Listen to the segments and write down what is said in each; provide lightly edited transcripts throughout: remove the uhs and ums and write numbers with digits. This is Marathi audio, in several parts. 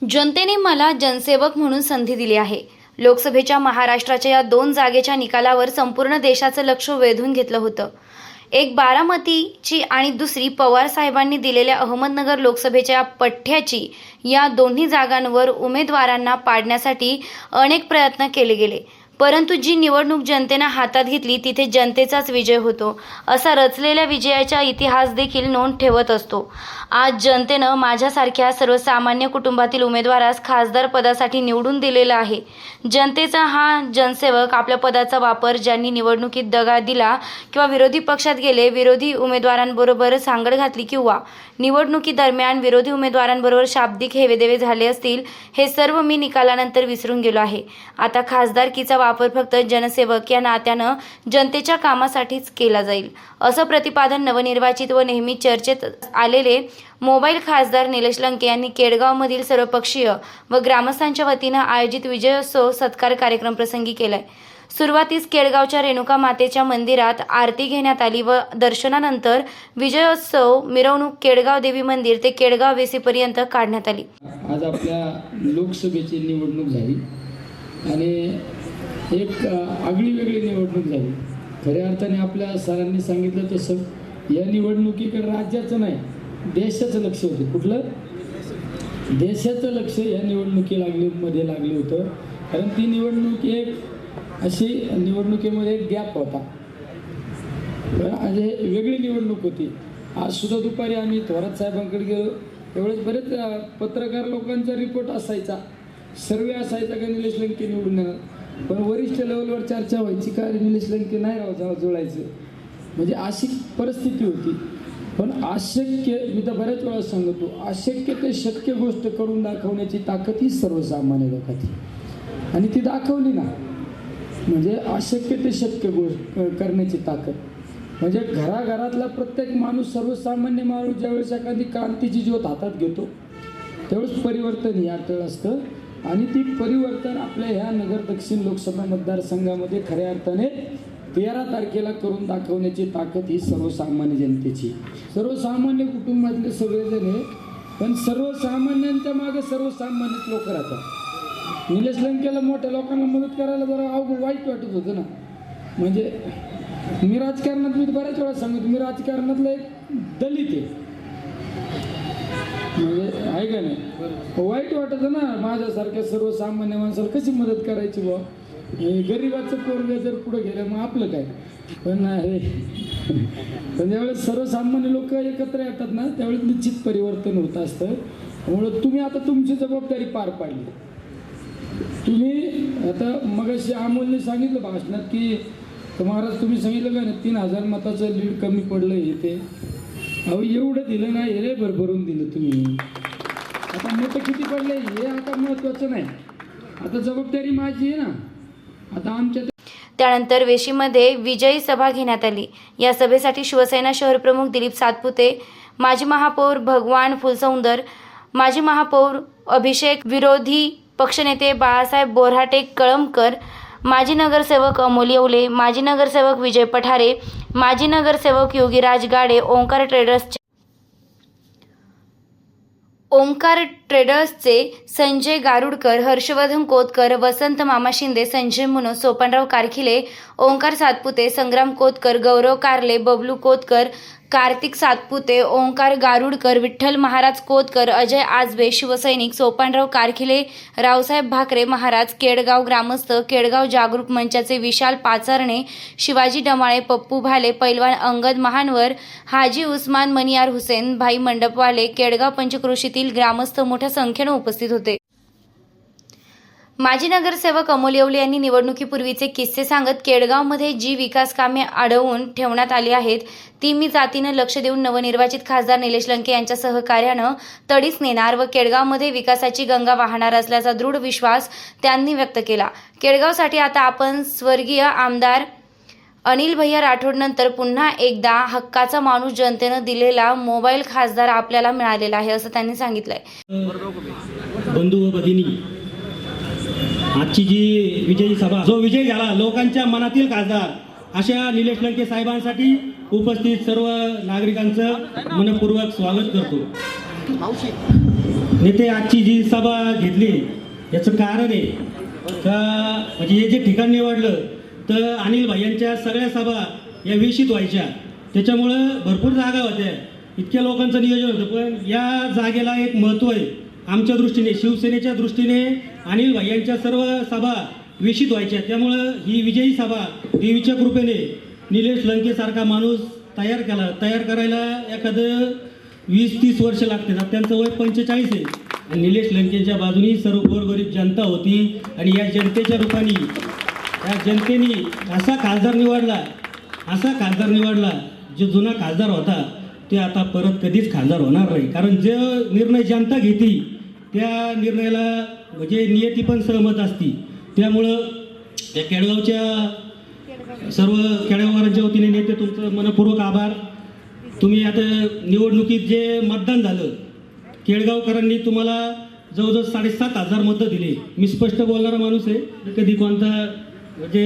जनतेने मला जनसेवक म्हणून संधी दिली आहे। लोकसभेच्या महाराष्ट्राच्या या 2 जागेच्या निकालावर संपूर्ण देशाचं लक्ष वेधून घेतलं होतं। एक बारामतीची आणि दुसरी पवार साहेबांनी दिलेल्या अहमदनगर लोकसभेच्या पठ्ठ्याची या दोन्ही जागांवर उमेदवारांना पाडण्यासाठी अनेक प्रयत्न केले गेले, परंतु जी निवडणूक जनतेने हातात घेतली तिथे जनतेचाच विजय होतो। असा रचलेल्या विजयाचा इतिहास देखील नोंद ठेवत असतो। आज जनतेनं माझ्यासारख्या सर्वसामान्य कुटुंबातील उमेदवारास खासदार पदासाठी निवडून दिलेला आहे। जनतेचा हा जनसेवक आपल्या पदाचा वापर ज्यांनी निवडणुकीत दगा दिला किंवा विरोधी पक्षात गेले, विरोधी उमेदवारांबरोबर सांगड घातली किंवा निवडणुकीदरम्यान विरोधी उमेदवारांबरोबर शाब्दिक हेवेदेवे झाले असतील, हे सर्व मी निकालानंतर विसरून गेलो आहे। आता खासदारकीचा वापर फक्त जनसेवक या नात्यानं जनतेच्या कामासाठीच केला जाईल, असं प्रतिपादन नवनिर्वाचित व नेहमी चर्चेत आलेले मोबाईल खासदार निलेश लंके यांनी केडगावमधील सर्वपक्षीय व ग्रामस्थांच्या वतीनं आयोजित विजयोत्सव सत्कार कार्यक्रम प्रसंगी केलाय। सुरुवातीस केडगावच्या रेणुका मातेच्या मंदिरात आरती घेण्यात आली व दर्शनानंतर विजयोत्सव मिरवणूक केडगाव देवी मंदिर ते केडगाव वेसीपर्यंत काढण्यात आली। आज आपल्या लोकसभेची निवडणूक झाली आणि एक आगळी वेगळी निवडणूक झाली। खऱ्या अर्थाने आपल्या सरांनी सांगितलं तसं या निवडणुकीकडे राज्याचं नाही, देशाचं लक्ष होतं। कुठलं? देशाचं लक्ष या निवडणुकीमध्ये लागलं होतं, कारण ती निवडणूक एक अशी निवडणुकीमध्ये एक गॅप होता, म्हणजे वेगळी निवडणूक होती। आज सुद्धा दुपारी आम्ही थोरात साहेबांकडे गेलो, त्यावेळेस बरेच पत्रकार लोकांचा रिपोर्ट असायचा, सर्वे असायचा का निलेश लंके निवडून येणार, पण वरिष्ठ लेवलवर चर्चा व्हायची का निलेश लंके नाही राव जुळायचं, म्हणजे अशी परिस्थिती होती। पण अशक्य, मी तर बऱ्याच वेळा सांगतो, अशक्य ते शक्य गोष्ट करून दाखवण्याची ताकद ही सर्वसामान्य लोकांची, आणि ती दाखवली ना, म्हणजे अशक्य ते शक्य गोष्ट करण्याची ताकद। म्हणजे घराघरातला प्रत्येक माणूस, सर्वसामान्य माणूस ज्यावेळेस एखादी क्रांतीची ज्योत हातात घेतो त्यावेळेस परिवर्तन यातळ असतं, आणि ती परिवर्तन आपल्या ह्या नगर दक्षिण लोकसभा मतदारसंघामध्ये खऱ्या अर्थाने 13 तारखेला करून दाखवण्याची ताकद ही सर्वसामान्य जनतेची, सर्वसामान्य कुटुंबातले सगळेजण आहे, पण सर्वसामान्यांच्या मागे सर्वसामान्य लोक राहतात। निलेश लंकेला मोठ्या लोकांना मदत करायला जरा वाईट वाटत होतं ना, म्हणजे मी राजकारणात, मी बऱ्याच वेळा सांगतो, मी राजकारणातला एक दलित आहे, म्हणजे आहे का नाही, वाईट वाटतं ना माझ्यासारख्या सर्वसामान्य माणसाला कशी मदत करायची बुवा, गरीबाचं पोरग जर पुढे गेलं मग आपलं काय। पण हे पण ज्यावेळेस सर्वसामान्य लोक एकत्र येतात ना, त्यावेळेस निश्चित परिवर्तन होत असतं। त्यामुळे तुम्ही आता तुमची जबाबदारी पार पाडली। तुम्ही आता मगाशी अमोलने सांगितलं भाषणात की महाराज तुम्ही सांगितलं का ना 3000 मताचं लीड कमी पडलं, हे ते अहो एवढं दिलं नाही, हे भरभरून दिलं तुम्ही। आता मतं किती पडले हे आता महत्त्वाचं नाही, आता जबाबदारी माझी आहे ना। आता आमच्या त्यानंतर वेशीमध्ये विजयी सभा घेण्यात आली। या सभेसाठी शिवसेना शहर प्रमुख दिलीप सातपुते, माजी महापौर भगवान फुलसौंदर, माजी महापौर अभिषेक, विरोधी पक्षनेते बाळासाहेब बोऱ्हाटे कळमकर, माजी नगरसेवक अमोल येवले, माजी नगरसेवक विजय पठारे, माजी नगरसेवक योगीराज गाडे, ओंकार ट्रेडर्सचे संजय गारुडकर, हर्षवर्धन कोतकर, वसंत मामा शिंदे, संजय मुनो, सोपानराव कारखिले, ओंकार सातपुते, संग्राम कोतकर, गौरव कारले, बबलू कोतकर, कार्तिक सातपुते, ओंकार गारुडकर, विठ्ठल महाराज कोतकर, अजय आजबे, शिवसैनिक, सोपानराव कारखिले, रावसाहेब भाकरे महाराज, केडगाव ग्रामस्थ, केडगाव जागरूक मंचाचे विशाल पाचारणे, शिवाजी डमाळे, पप्पू भाले, पैलवान अंगद महानवर, हाजी उस्मान मनियार हुसेन, भाई मंडपवाले, केडगाव पंचक्रोशीतील ग्रामस्थ मोठ्या संख्येने उपस्थित होते। माजी नगरसेवक अमोल येवले यांनी निवडणुकीपूर्वीचे किस्से सांगत केडगावमध्ये जी विकास कामे अडवून ठेवण्यात आली आहेत ती मी जातीनं लक्ष देऊन नवनिर्वाचित खासदार निलेश लंके यांच्या सहकार्यानं तडीस नेणार व केडगावमध्ये विकासाची गंगा वाहणार असल्याचा दृढ विश्वास त्यांनी व्यक्त केला। केडगावसाठी आता आपण स्वर्गीय आमदार अनिल भैया राठोड नंतर पुन्हा एकदा हक्काचा माणूस जनतेनं दिलेला मोबाईल खासदार आपल्याला मिळालेला आहे, असं त्यांनी सांगितलंय। बंधू व भगिनी, आजची जी विजयी सभा, जो विजय झाला लोकांच्या मनातील खासदार अशा निलेश लंके साहेबांसाठी उपस्थित सर्व नागरिकांचं मनपूर्वक स्वागत करतो। नेते आजची जी सभा घेतली याचं कारण आहे का म्हणजे हे जे ठिकाण निवडलं तर अनिल भाईंच्या सगळ्या सभा या विषयीत व्हायच्या, त्याच्यामुळं भरपूर जागा होत्या, इतक्या लोकांचं नियोजन होतं. पण या जागेला एक महत्त्व आहे आमच्या दृष्टीने, शिवसेनेच्या दृष्टीने अनिल भाईंच्या सर्व सभा विषयीत व्हायच्या, त्यामुळं ही विजयी सभा देवीच्या कृपेने निलेश लंकेसारखा माणूस तयार करायला एखादं 20-30 वर्ष लागते. त्यांचं वय 45 आहे आणि निलेश लंकेच्या बाजूनी सर्व गोरगरीब जनता होती आणि या जनतेच्या रूपाने या जनतेने असा खासदार निवडला जो जुना खासदार होता ते आता परत कधीच खासदार होणार नाही, कारण जो निर्णय जनता घेते त्या निर्णयाला म्हणजे नियती पण सहमत असती. त्यामुळं या केडगावच्या सर्व केडगावकरांच्या वतीने नेते तुमचं मनपूर्वक आभार. तुम्ही आता निवडणुकीत जे मतदान झालं केडगावकरांनी तुम्हाला जवळजवळ 7,500 मतं दिली. मी स्पष्ट बोलणारा माणूस आहे, कधी कोणता म्हणजे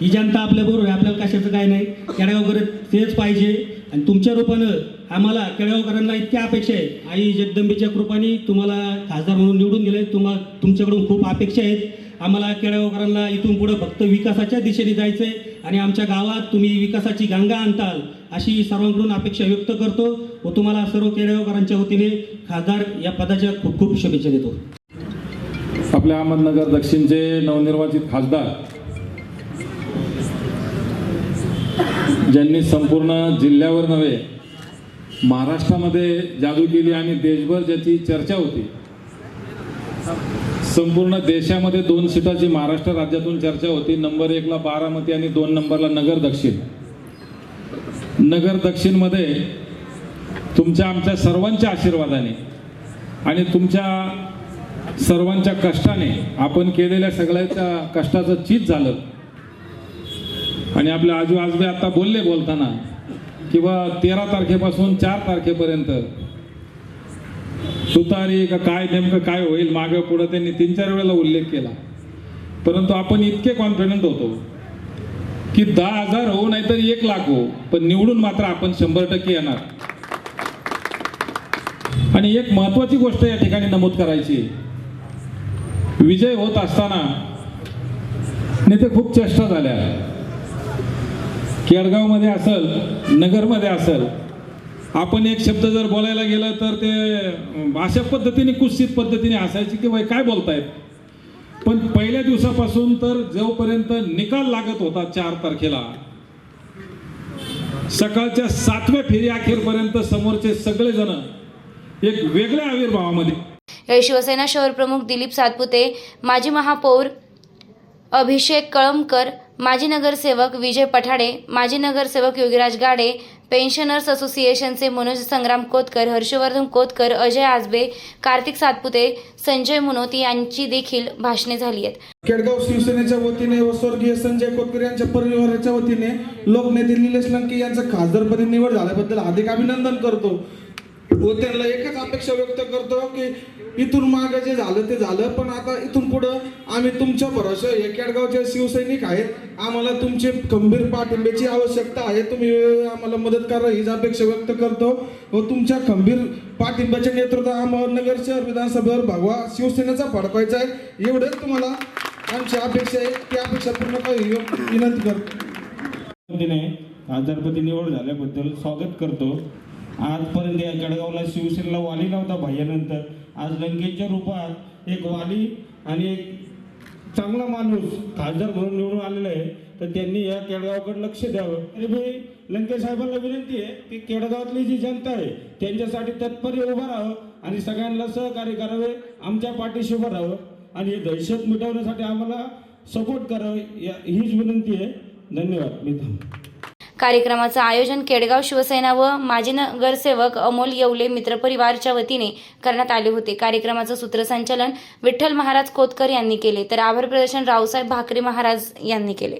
ही जनता आपल्याबरोबर आहे, आपल्याला कशाचं काय नाही, केडगावकर तेच पाहिजे. आणि तुमच्या रूपानं आम्हाला केडगावकरांना इतक्या अपेक्षा आहे, आई जगदंबेच्या कृपाने तुम्हाला खासदार म्हणून निवडून दिले. तुमच्याकडून खूप अपेक्षा आहेत. आम्हाला केडगावकरांना इथून पुढं फक्त विकासाच्या दिशेने जायचं आहे आणि आमच्या गावात तुम्ही विकासाची गंगा आणताल अशी सर्वांकडून अपेक्षा व्यक्त करतो व तुम्हाला सर्व केडगावकरांच्या वतीने खासदार या पदाच्या खूप खूप शुभेच्छा देतो. आपल्या अहमदनगर दक्षिणचे नवनिर्वाचित खासदार ज्यांनी संपूर्ण जिल्ह्यावर नव्हे महाराष्ट्रामध्ये जादू केली आणि देशभर ज्याची चर्चा होती, संपूर्ण देशामध्ये 2 सीटाची महाराष्ट्र राज्यातून चर्चा होती. नंबर 1ला बारामती आणि 2 नंबरला नगर दक्षिण. नगर दक्षिणमध्ये तुमच्या आमच्या सर्वांच्या आशीर्वादाने आणि तुमच्या सर्वांच्या कष्टाने आपण केलेल्या सगळ्याच्या कष्टाचं चीज झालं. आणि आपले आजू आजोबे आता बोलताना किंवा 13 तारखेपासून 4 तारखेपर्यंत तुतारी का काय नेमकं काय होईल मागं पुढं त्यांनी 3-4 वेळेला उल्लेख केला. परंतु आपण इतके कॉन्फिडंट होतो की 10,000 हो नाहीतर 1,00,000 हो, पण निवडून मात्र आपण 100% येणार. आणि एक महत्वाची गोष्ट या ठिकाणी नमूद करायची, विजय होत असताना नेते खूप चेष्टा झाल्या. केडगावमध्ये असेल, नगरमध्ये असेल, आपण एक शब्द जर बोलायला गेलं तर ते अशा पद्धतीने कुत्सित पद्धतीने हसायची की बाई काय बोलतायत. पण पहिल्या दिवसापासून तर जोपर्यंत निकाल लागत होता 4 तारखेला सकाळच्या 7व्या फेरी अखेरपर्यंत समोरचे सगळेजण एक वेगळ्या आविर्भावामध्ये. शिवसेना शहर प्रमुख दिलीप सातपुते, माजी महापौर अभिषेक कळमकर, माजी नगरसेवक विजय पठाडे, माजी नगरसेवक योगीराज गाडे, पेन्शनर्स असोसिएशनचे मनोज संग्राम कोतकर, हर्षवर्धन कोतकर, अजय आजबे, कार्तिक सातपुते, संजय मुनोती यांची देखील भाषणे झाली आहेत. केडगाव शिवसेनेच्या वतीने व स्वर्गीय संजय कोतकर यांच्या परिवाराच्या वतीने लोकनेते निलेश लंके यांचं खासदारपदी निवड झाल्याबद्दल हार्दिक अभिनंदन करतो व त्यांना एकच अपेक्षा व्यक्त करतो की इथून मागं जे झालं ते झालं, पण आता इथून पुढं आम्ही तुमच्या भरोसा हे केडगावचे शिवसैनिक आहेत, आम्हाला तुमचे खंबीर पाठिंब्याची आवश्यकता आहे, तुम्ही आम्हाला मदत करा हीच अपेक्षा व्यक्त करतो व तुमच्या खंबीर पाठिंब्याच्या नेतृत्वात अहमदनगर शहर विधानसभेवर भगवा शिवसेनेचा फडकवायचा आहे. एवढंच तुम्हाला आमची अपेक्षा आहे, ती अपेक्षा पूर्ण करावी विनंती करतो. खासदारपदी निवड झाल्याबद्दल स्वागत करतो. आजपर्यंत या केडगावला शिवसेनेला वाली नव्हता भाईयानंतर आज लंकेच्या रूपात एक वाली आणि एक चांगला माणूस खासदार म्हणून निवडून आलेला आहे, तर त्यांनी या केडगावकडे लक्ष द्यावं. तरी लंके साहेबांना विनंती आहे की केडगावातली जी जनता आहे त्यांच्यासाठी तत्पर उभं राहावं आणि सगळ्यांना सहकार्य करावे, आमच्या पाठीशी उभं राहावं आणि हे दहशत मिटवण्यासाठी आम्हाला सपोर्ट करावं, हीच विनंती आहे. धन्यवाद. मी थांबतो. कार्यक्रमाचं आयोजन केडगाव शिवसेना व माजी नगरसेवक अमोल येवले मित्रपरिवारच्या वतीने करण्यात आले होते. कार्यक्रमाचं सूत्रसंचालन विठ्ठल महाराज कोतकर यांनी केले, तर आभार प्रदर्शन रावसाहेब भाकरे महाराज यांनी केले.